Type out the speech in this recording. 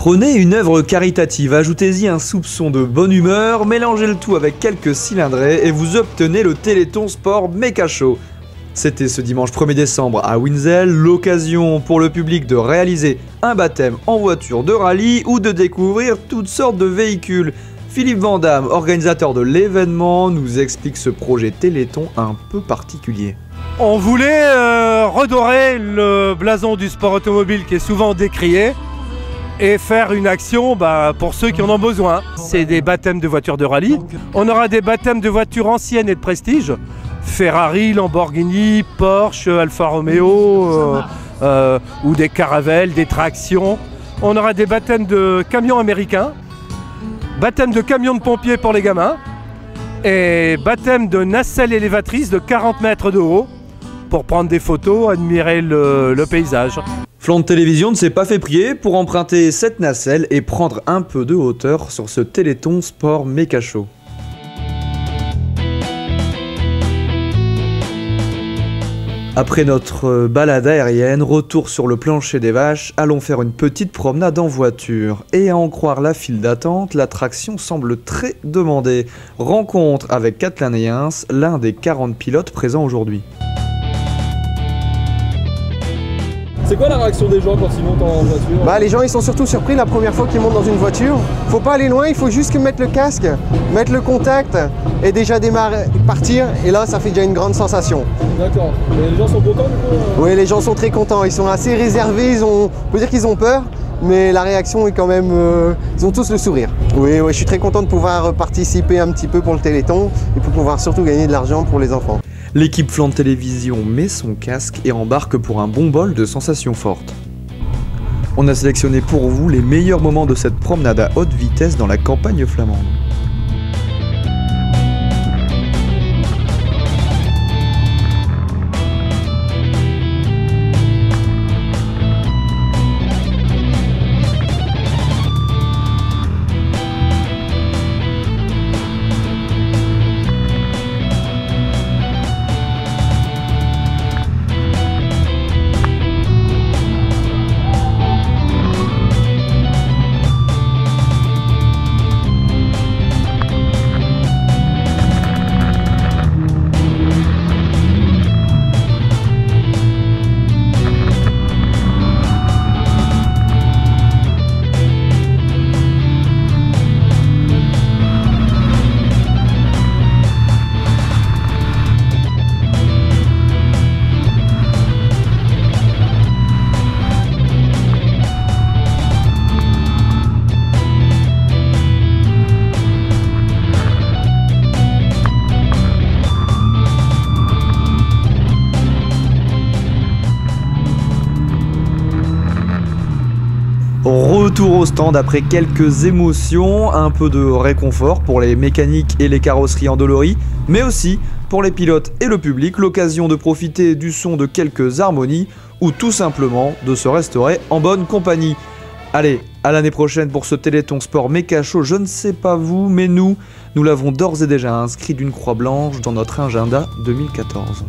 Prenez une œuvre caritative, ajoutez-y un soupçon de bonne humeur, mélangez le tout avec quelques cylindrées et vous obtenez le Téléthon Sport Méca Show. C'était ce dimanche 1er décembre à Winzel, l'occasion pour le public de réaliser un baptême en voiture de rallye ou de découvrir toutes sortes de véhicules. Philippe Vandamme, organisateur de l'événement, nous explique ce projet Téléthon un peu particulier. On voulait redorer le blason du sport automobile qui est souvent décrié et faire une action pour ceux qui en ont besoin. C'est des baptêmes de voitures de rallye. On aura des baptêmes de voitures anciennes et de prestige. Ferrari, Lamborghini, Porsche, Alfa Romeo ou des caravelles, des tractions. On aura des baptêmes de camions américains, baptême de camions de pompiers pour les gamins et baptême de nacelles élévatrices de 40 mètres de haut pour prendre des photos, admirer le paysage. Flandre Télévision ne s'est pas fait prier pour emprunter cette nacelle et prendre un peu de hauteur sur ce Téléthon Sport Méca Show. Après notre balade aérienne, retour sur le plancher des vaches, allons faire une petite promenade en voiture. Et à en croire la file d'attente, l'attraction semble très demandée. Rencontre avec Kathleen Eyens, l'un des 40 pilotes présents aujourd'hui. C'est quoi la réaction des gens quand ils montent en voiture? Les gens ils sont surtout surpris la première fois qu'ils montent dans une voiture. Faut pas aller loin, il faut juste mettre le casque, mettre le contact et déjà démarrer, partir. Et là ça fait déjà une grande sensation. D'accord. Et les gens sont contents du coup? Oui, les gens sont très contents. Ils sont assez réservés, on peut dire qu'ils ont peur. Mais la réaction est quand même... ils ont tous le sourire. Oui, je suis très content de pouvoir participer un petit peu pour le Téléthon et pour pouvoir surtout gagner de l'argent pour les enfants. L'équipe Flandre Télévision met son casque et embarque pour un bon bol de sensations fortes. On a sélectionné pour vous les meilleurs moments de cette promenade à haute vitesse dans la campagne flamande. Retour au stand après quelques émotions, un peu de réconfort pour les mécaniques et les carrosseries endolories, mais aussi pour les pilotes et le public, l'occasion de profiter du son de quelques harmonies ou tout simplement de se restaurer en bonne compagnie. Allez, à l'année prochaine pour ce Téléthon Sport Méca Show, je ne sais pas vous, mais nous l'avons d'ores et déjà inscrit d'une croix blanche dans notre agenda 2014.